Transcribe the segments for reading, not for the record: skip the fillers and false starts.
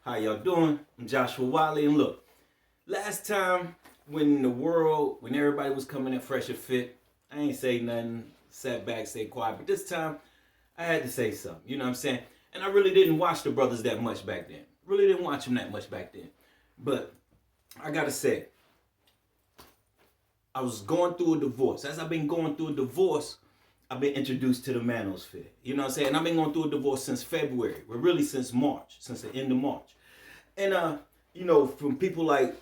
How y'all doing? I'm Joshua Wiley, and look, last time when everybody was coming at Fresh and Fit, I ain't say nothing, sat back, stay quiet, but this time I had to say something, you know what I'm saying? And I really didn't watch the brothers that much back then. Really didn't watch them that much back then. But I gotta say, I was going through a divorce. As I've been going through a divorce, I've been introduced to the Manosphere. You know what I'm saying? I've been going through a divorce since February. Well, really since March, since the end of March. And from people like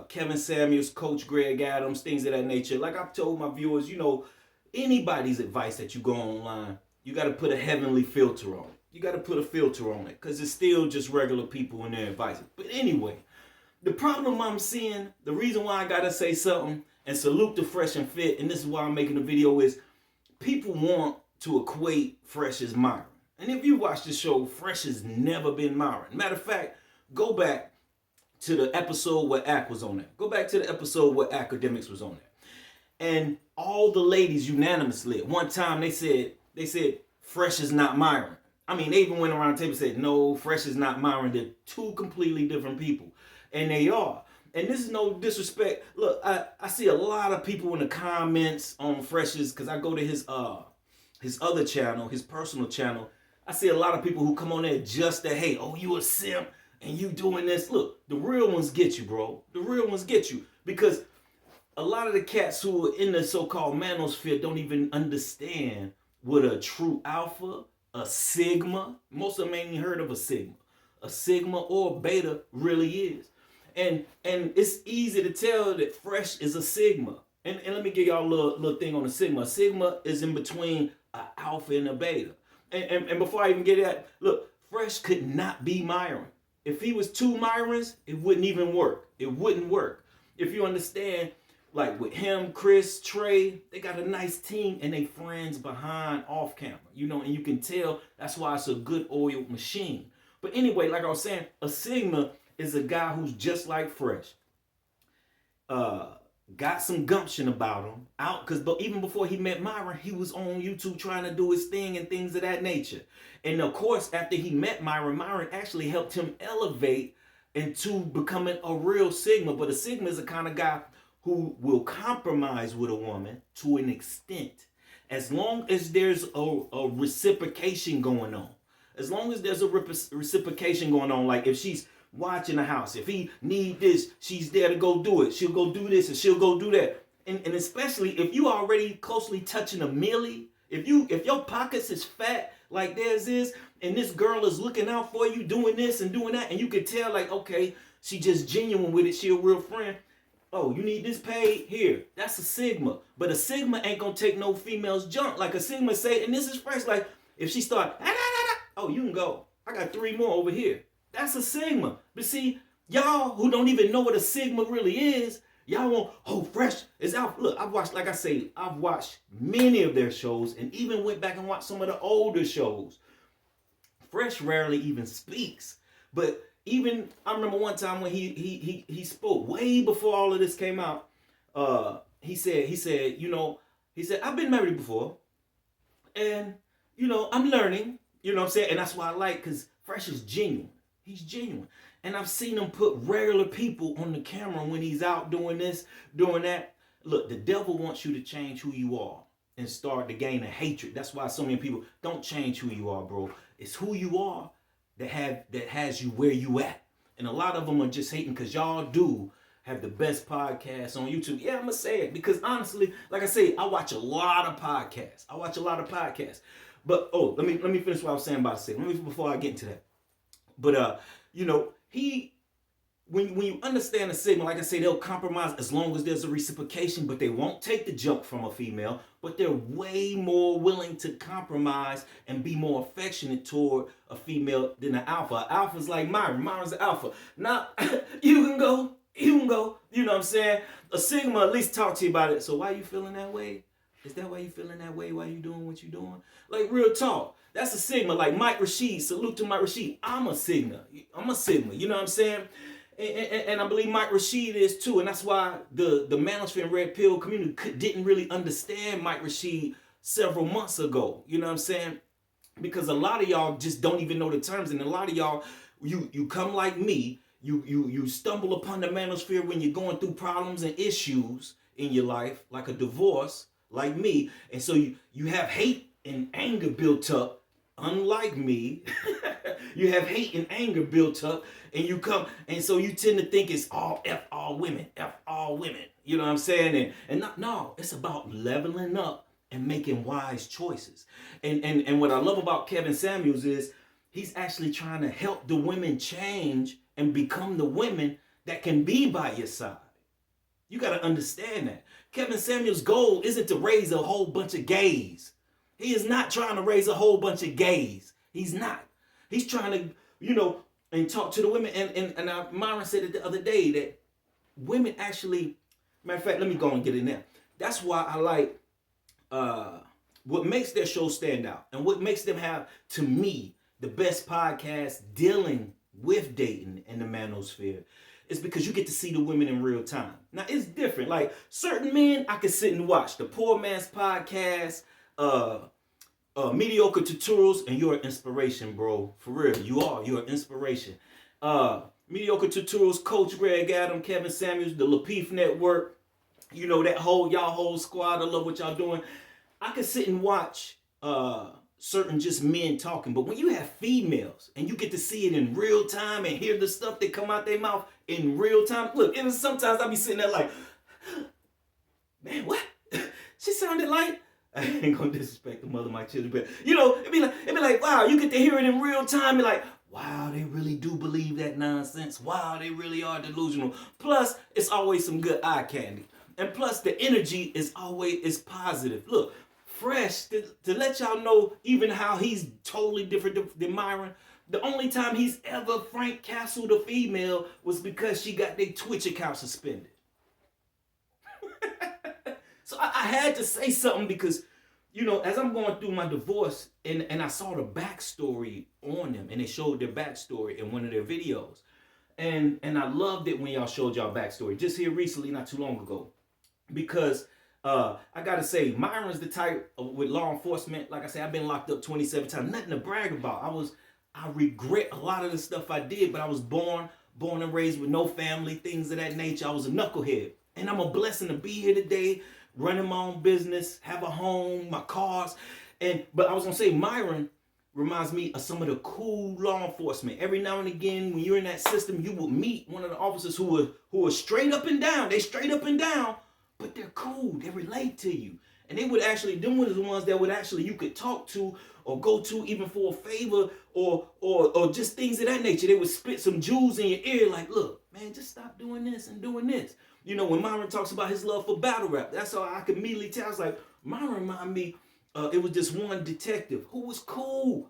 Kevin Samuels, Coach Greg Adams, things of that nature. Like I've told my viewers, anybody's advice that you go online, you got to put a heavenly filter on it. You got to put a filter on it because it's still just regular people and their advice. But anyway, the problem I'm seeing, the reason why I got to say something and salute the Fresh and Fit, and this is why I'm making the video, is people want to equate Fresh as Myron. And if you watch the show, Fresh has never been Myron. Matter of fact, go back to the episode where Ack was on there. Go back to the episode where Academics was on there. And all the ladies unanimously, at one time they said, Fresh is not Myron. I mean, they even went around the table and said, no, Fresh is not Myron. They're two completely different people. And they are. And this is no disrespect. Look, I see a lot of people in the comments on Fresh's, because I go to his other channel, his personal channel. I see a lot of people who come on there just to hate. Oh, you a simp and you doing this. Look, the real ones get you, bro. The real ones get you. Because a lot of the cats who are in the so-called manosphere don't even understand what a true alpha, a sigma, most of them ain't even heard of a sigma or a beta really is. And it's easy to tell that Fresh is a sigma. And let me give y'all a little thing on the sigma. A sigma is in between an alpha and a beta. And before I even get that, look, Fresh could not be Myron. If he was two Myrons, it wouldn't even work. It wouldn't work. If you understand, like with him, Chris, Trey, they got a nice team and they friends behind off camera, and you can tell that's why it's a good oiled machine. But anyway, like I was saying, a Sigma is a guy who's just like Fresh. Got some gumption about him out because even before he met Myron, he was on YouTube trying to do his thing and things of that nature. And of course, after he met Myron actually helped him elevate into becoming a real Sigma. But a Sigma is the kind of guy who will compromise with a woman to an extent, as long as there's a reciprocation going on. As long as there's a reciprocation going on, like if she's watching the house, if he need this, she's there to go do it. She'll go do this and she'll go do that. And especially if you already closely touching a milli, if your pockets is fat like theirs is, and this girl is looking out for you, doing this and doing that, and you can tell like, okay, she just genuine with it, she a real friend. Oh, you need this paid? Here. That's a Sigma. But a Sigma ain't gonna take no female's junk. Like a Sigma say, and this is fresh, like if she start, oh, you can go. I got 3 more over here. That's a Sigma. But see, y'all who don't even know what a Sigma really is, y'all want, oh, Fresh is out. Look, I've watched many of their shows and even went back and watched some of the older shows. Fresh rarely even speaks. But even, I remember one time when he spoke way before all of this came out. He said, I've been married before. And, I'm learning. You know what I'm saying? And that's why I like, because Fresh is genuine. He's genuine. And I've seen him put regular people on the camera when he's out doing this, doing that. Look, the devil wants you to change who you are and start to gain a hatred. That's why so many people don't change who you are, bro. It's who you are that has you where you at. And a lot of them are just hating because y'all do have the best podcast on YouTube. Yeah, I'm going to say it because honestly, like I say, I watch a lot of podcasts. But, let me finish what I was saying about a second. Before I get into that. But, when you understand a Sigma, like I say, they'll compromise as long as there's a reciprocation, but they won't take the junk from a female, but they're way more willing to compromise and be more affectionate toward a female than an alpha. Alpha's like Myron's an alpha. Now, you can go, you know what I'm saying? A Sigma at least talk to you about it. So why you feeling that way? Is that why you feeling that way? Why you doing what you doing? Like real talk. That's a Sigma. Like Mike Rashid. Salute to Mike Rashid. I'm a Sigma. You know what I'm saying? And I believe Mike Rashid is too. And that's why the Manosphere and Red Pill community didn't really understand Mike Rashid several months ago. You know what I'm saying? Because a lot of y'all just don't even know the terms. And a lot of y'all you come like me. You stumble upon the manosphere when you're going through problems and issues in your life, like a divorce, like me. And so you have hate and anger built up, unlike me. You have hate and anger built up, and you come, and so you tend to think it's all F all women, F all women. You know what I'm saying? And not, no, it's about leveling up and making wise choices. And what I love about Kevin Samuels is he's actually trying to help the women change and become the women that can be by your side. You got to understand that. Kevin Samuels' goal isn't to raise a whole bunch of gays. He is not trying to raise a whole bunch of gays. He's not. He's trying to, and talk to the women. And Myron said it the other day that women actually, matter of fact, let me go and get in there. That's why I like what makes their show stand out and what makes them have, to me, the best podcast dealing with dating in the manosphere is because you get to see the women in real time. Now, it's different. Like, certain men I can sit and watch. The Poor Man's Podcast, Mediocre Tutorials, and you're an inspiration, bro. For real, you're an inspiration. Mediocre Tutorials, Coach Greg Adam, Kevin Samuels, the Lapeef Network, that y'all whole squad. I love what y'all doing. I can sit and watch certain just men talking, but when you have females and you get to see it in real time and hear the stuff that come out their mouth in real time, look, and sometimes I be sitting there like, man, what? She sounded like, I ain't gonna disrespect the mother of my children, but it'd be like, wow, you get to hear it in real time, and like, wow, they really do believe that nonsense. Wow, they really are delusional. Plus, it's always some good eye candy. And plus, the energy is positive. Look, Fresh, to let y'all know even how he's totally different than Myron. The only time he's ever Frank Castled a female was because she got their Twitch account suspended. So I had to say something because, as I'm going through my divorce and I saw the backstory on them, and they showed their backstory in one of their videos. And I loved it when y'all showed y'all backstory just here recently, not too long ago. Because I gotta say, Myron's the type with law enforcement. Like I said, I've been locked up 27 times. Nothing to brag about. I regret a lot of the stuff I did, but I was born and raised with no family, things of that nature. I was a knucklehead. And I'm a blessing to be here today, running my own business, have a home, my cars. But I was gonna say, Myron reminds me of some of the cool law enforcement. Every now and again, when you're in that system, you will meet one of the officers who are straight up and down. They straight up and down. But they're cool. They relate to you. And they would actually, them were the ones that would actually, you could talk to or go to even for a favor or just things of that nature. They would spit some jewels in your ear like, look, man, just stop doing this and doing this. When Myron talks about his love for battle rap, that's how I could immediately tell. I was like, Myron reminded me, it was this one detective who was cool.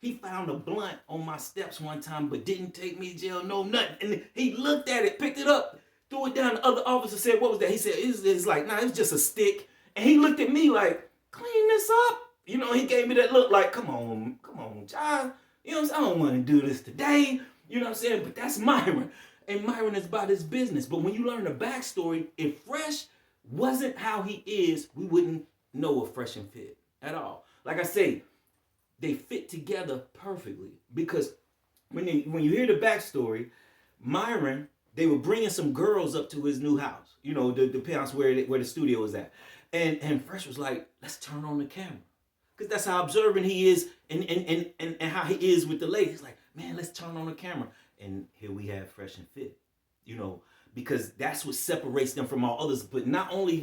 He found a blunt on my steps one time, but didn't take me to jail, no nothing. And he looked at it, picked it up, threw it down. The other officer said, what was that? He said, it's like, nah, it's just a stick. And he looked at me like, clean this up. He gave me that look like, come on, child. I don't want to do this today. You know what I'm saying? But that's Myron. And Myron is about his business. But when you learn the backstory, if Fresh wasn't how he is, we wouldn't know a Fresh and Fit at all. Like I say, they fit together perfectly. Because when you hear the backstory, Myron, they were bringing some girls up to his new house, the house where the studio was at. And Fresh was like, let's turn on the camera. Because that's how observant he is and how he is with the ladies. Like, man, let's turn on the camera. And here we have Fresh and Fit, because that's what separates them from all others. But not only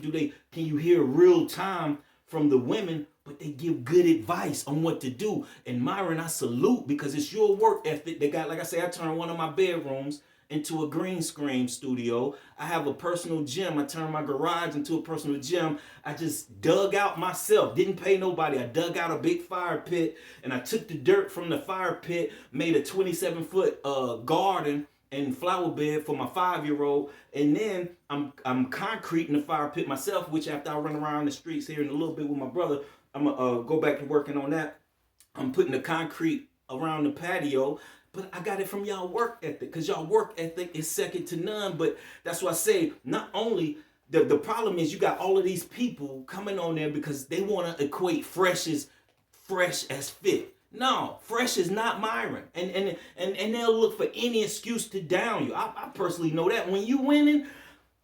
can you hear real time from the women, but they give good advice on what to do. And Myron, I salute, because it's your work ethic. They got, like I say, I turned one of my bedrooms into a green screen studio. I have a personal gym. I turned my garage into a personal gym. I just dug out myself. Didn't pay nobody. I dug out a big fire pit, and I took the dirt from the fire pit, made a 27-foot garden and flower bed for my 5-year-old. And then I'm concreting the fire pit myself, which after I run around the streets here in a little bit with my brother, I'm gonna go back to working on that. I'm putting the concrete around the patio. But I got it from y'all work ethic, because y'all work ethic is second to none. But that's why I say, not only, the problem is you got all of these people coming on there because they want to equate fresh as fit. No, Fresh is not Myron. And they'll look for any excuse to down you. I personally know that. When you winning,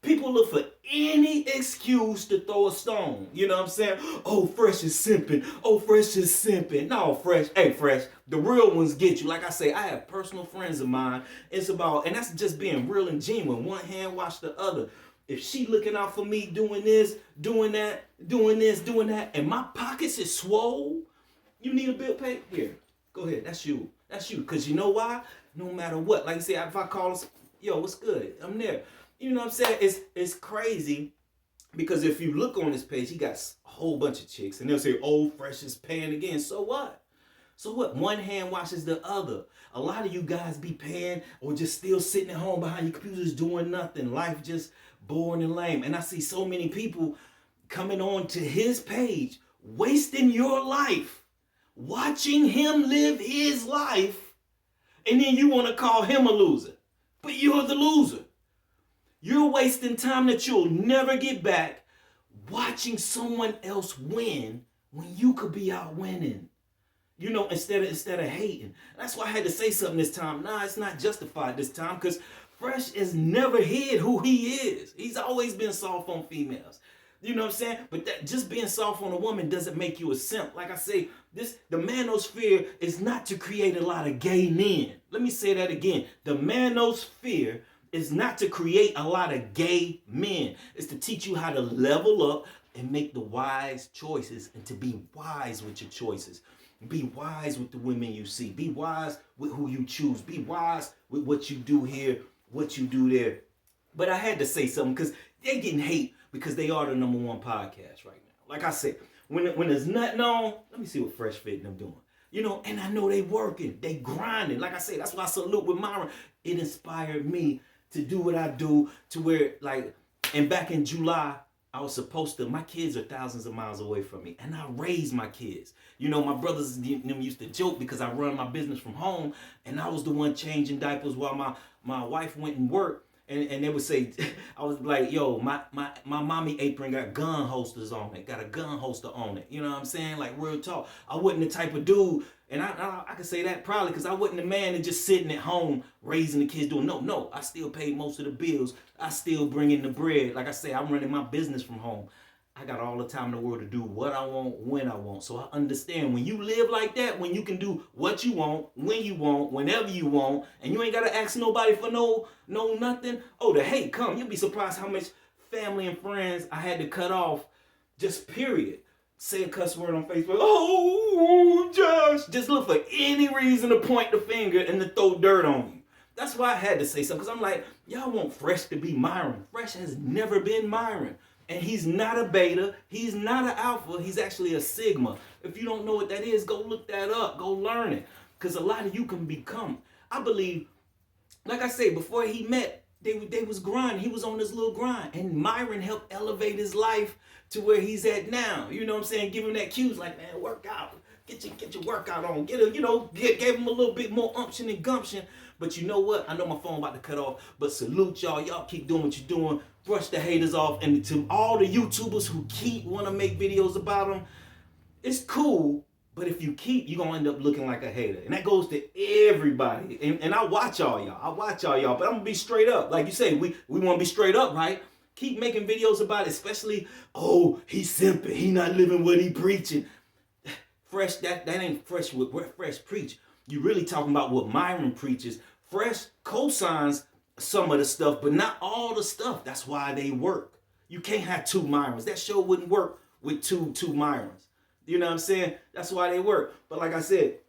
people look for any excuse to throw a stone. You know what I'm saying? Oh, Fresh is simping. Oh, Fresh is simping. No, Fresh. Hey, Fresh. The real ones get you. Like I say, I have personal friends of mine. It's about, and that's just being real and genuine. One hand wash the other. If she looking out for me doing this, doing that, doing this, doing that, and my pockets is swole, you need a bill pay? Here, go ahead. That's you. That's you. Because you know why? No matter what. Like I say, if I call, yo, what's good? I'm there. You know what I'm saying? It's crazy because if you look on this page, he got a whole bunch of chicks and they'll say, oh, Fresh is paying again. So what? So what? One hand washes the other. A lot of you guys be paying or just still sitting at home behind your computers doing nothing. Life just boring and lame. And I see so many people coming on to his page, wasting your life, watching him live his life, and then you want to call him a loser. But you're the loser. You're wasting time that you'll never get back watching someone else win when you could be out winning. You know, instead of hating. That's why I had to say something this time. Nah, it's not justified this time because Fresh has never hid who he is. He's always been soft on females. You know what I'm saying? But that just being soft on a woman doesn't make you a simp. Like I say, the manosphere is not to create a lot of gay men. Let me say that again. The manosphere is not to create a lot of gay men. It's to teach you how to level up and make the wise choices and to be wise with your choices. Be wise with the women you see. Be wise with who you choose. Be wise with what you do here, what you do there. But I had to say something because they're getting hate because they are the #1 podcast right now. Like I said, when there's nothing on, let me see what Fresh Fit and them doing. You know, and I know they working. They grinding. Like I say, that's why I salute with Myron. It inspired me to do what I do to where, like, and back in July, I was supposed to, my kids are thousands of miles away from me, and I raised my kids. You know, my brothers and them used to joke because I run my business from home, and I was the one changing diapers while my wife went and worked. And they would say, I was like, yo, my mommy apron got gun holsters on it, got a gun holster on it. You know what I'm saying? Like, real talk. I wasn't the type of dude, and I could say that proudly because I wasn't the man that just sitting at home raising the kids doing, no. I still paid most of the bills. I still bring in the bread. Like I say, I'm running my business from home. I got all the time in the world to do what I want, when I want. So I understand when you live like that, when you can do what you want, when you want, whenever you want, and you ain't got to ask nobody for no nothing. Oh, the hate come. You'll be surprised how much family and friends I had to cut off, just period. Say a cuss word on Facebook. Oh, Josh. Just look for any reason to point the finger and to throw dirt on you. That's why I had to say something, because I'm like, y'all want Fresh to be Myron. Fresh has never been Myron. And he's not a beta. He's not an alpha. He's actually a sigma. If you don't know what that is, go look that up. Go learn it. Because a lot of you can become. I believe, like I say, before he met, they was grinding. He was on this little grind. And Myron helped elevate his life to where he's at now. You know what I'm saying? Give him that cues like, man, work out. Get your workout on. Gave him a little bit more umption and gumption. But you know what? I know my phone about to cut off. But salute y'all. Y'all keep doing what you're doing. Brush the haters off. And to all the YouTubers who keep want to make videos about them, it's cool. But if you keep, you're going to end up looking like a hater. And that goes to everybody. And I watch all y'all. But I'm going to be straight up. Like you say, we want to be straight up, right? Keep making videos about it. Especially, oh, he's simping. He not living what he preaching. Fresh, that ain't Fresh what Fresh preach. You really talking about what Myron preaches. Fresh co-signs some of the stuff, but not all the stuff. That's why they work. You can't have two Myrons. That show wouldn't work with two Myrons. You know what I'm saying? That's why they work. But like I said,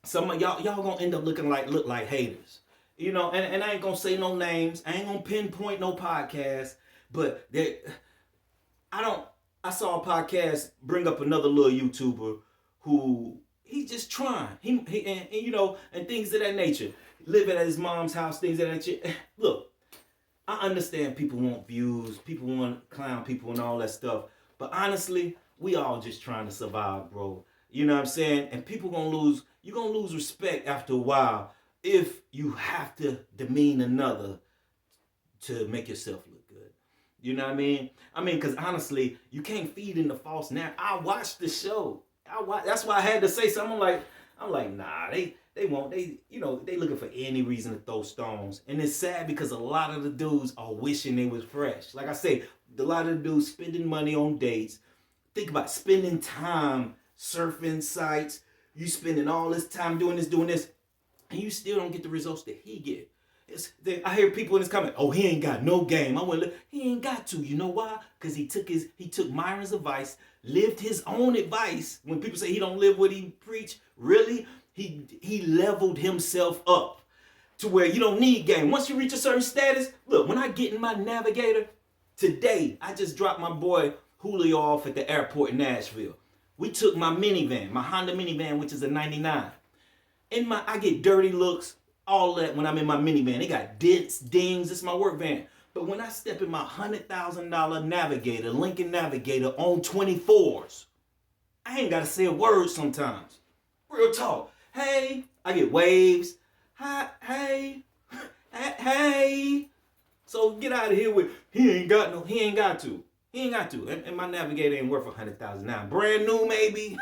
some of y'all gonna end up look like haters. You know, and I ain't gonna say no names. I ain't gonna pinpoint no podcast. But I saw a podcast bring up another little YouTuber who he's just trying. And you know, and things of that nature. Living at his mom's house, things of that nature. Look, I understand people want views, people want clown people and all that stuff. But honestly, we all just trying to survive, bro. You know what I'm saying? And you're gonna lose respect after a while if you have to demean another to make yourself look good. You know what I mean? Because honestly, you can't feed into false narrative. I watched the show. That's why I had to say something like, I'm like, nah, they won't. They looking for any reason to throw stones. And it's sad because a lot of the dudes are wishing they was fresh. Like I say, a lot of the dudes spending money on dates. Think about spending time surfing sites. You spending all this time doing this, and you still don't get the results that he get. I hear people in this comment, oh, he ain't got no game. I went, look, he ain't got to. You know why? Because he took Myron's advice, lived his own advice. When people say he don't live what he preach, really, he leveled himself up to where you don't need game. Once you reach a certain status, look, when I get in my Navigator, today, I just dropped my boy Julio off at the airport in Nashville. We took my minivan, my Honda minivan, which is a 99. I get dirty looks, all that when I'm in my minivan. It got dents, dings, it's my work van. But when I step in my $100,000 Navigator, Lincoln Navigator on 24s, I ain't gotta say a word sometimes. Real talk. Hey, I get waves. Hi, hey, hey. So get out of here with, he ain't got to. He ain't got to. And my Navigator ain't worth $100,000 now. Brand new maybe.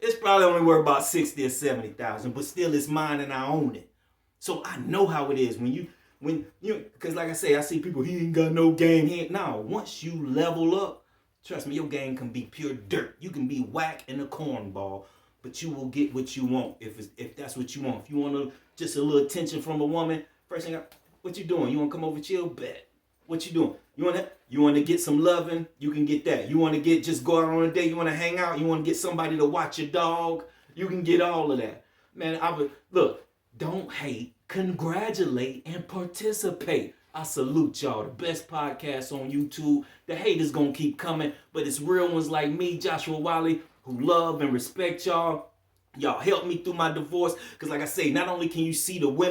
It's probably only worth about 60 or 70,000, but still it's mine and I own it. So I know how it is when you, because like I say, I see people, he ain't got no game. No, once you level up, trust me, your game can be pure dirt. You can be whack in a cornball, but you will get what you want if that's what you want. If you want just a little attention from a woman, first thing, what you doing? You want to come over chill? Bet. What you doing? You want to get some loving? You can get that. You want to just go out on a date? You want to hang out? You want to get somebody to watch your dog? You can get all of that. Man, look, don't hate, congratulate, and participate. I salute y'all. The best podcast on YouTube. The hate is going to keep coming, but it's real ones like me, Joshua Wiley, who love and respect y'all. Y'all help me through my divorce. Because like I say, not only can you see the women